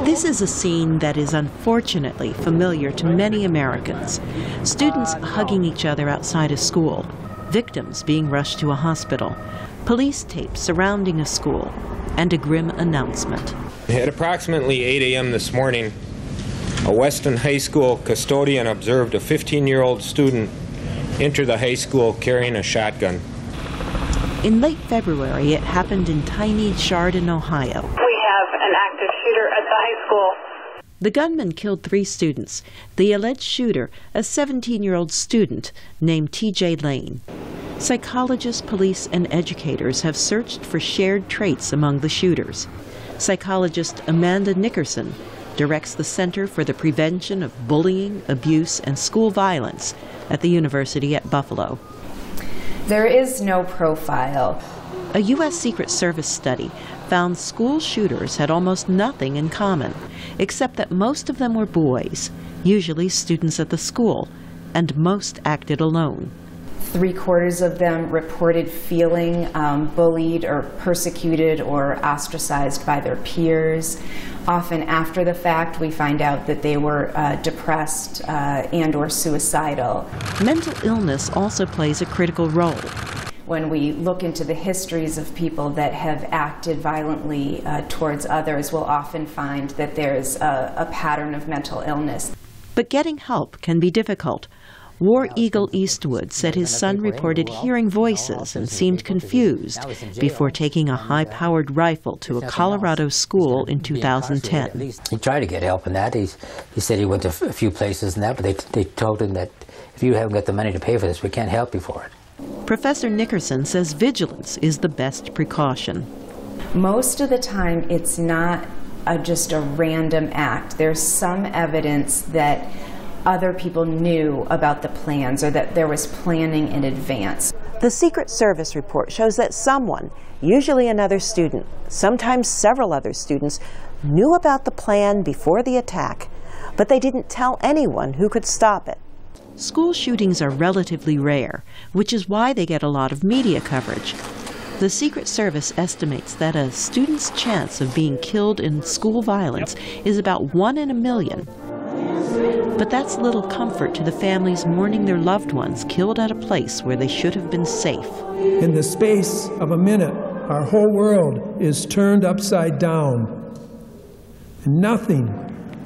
This is a scene that is unfortunately familiar to many Americans. Students hugging each other outside a school, victims being rushed to a hospital, police tape surrounding a school, and a grim announcement. At approximately 8 a.m. this morning, a Weston High School custodian observed a 15-year-old student enter the high school carrying a shotgun. In late February, it happened in tiny Chardon, Ohio. We have an active shooter at the high school. The gunman killed 3 students. The alleged shooter, a 17-year-old student named T.J. Lane. Psychologists, police, and educators have searched for shared traits among the shooters. Psychologist Amanda Nickerson directs the Center for the Prevention of Bullying, Abuse, and School Violence at the University at Buffalo. There is no profile. A U.S. Secret Service study found school shooters had almost nothing in common, except that most of them were boys, usually students at the school, and most acted alone. 3/4 of them reported feeling bullied or persecuted or ostracized by their peers. Often after the fact, we find out that they were depressed and or suicidal. Mental illness also plays a critical role. When we look into the histories of people that have acted violently towards others, we'll often find that there's a pattern of mental illness. But getting help can be difficult. War Eagle Eastwood said his son reported hearing voices and seemed confused before taking a high-powered rifle to a Colorado school in 2010. He tried to get help in that. He said he went to a few places and that, but they told him that if you haven't got the money to pay for this, we can't help you for it. Professor Nickerson says vigilance is the best precaution. Most of the time, it's not just a random act. There's some evidence that other people knew about the plans or that there was planning in advance. The Secret Service report shows that someone, usually another student, sometimes several other students, knew about the plan before the attack, but they didn't tell anyone who could stop it. School shootings are relatively rare, which is why they get a lot of media coverage. The Secret Service estimates that a student's chance of being killed in school violence is about 1 in a million. But that's little comfort to the families mourning their loved ones killed at a place where they should have been safe. In the space of a minute, our whole world is turned upside down. And nothing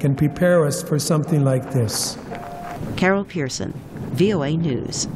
can prepare us for something like this. Carol Pearson, VOA News.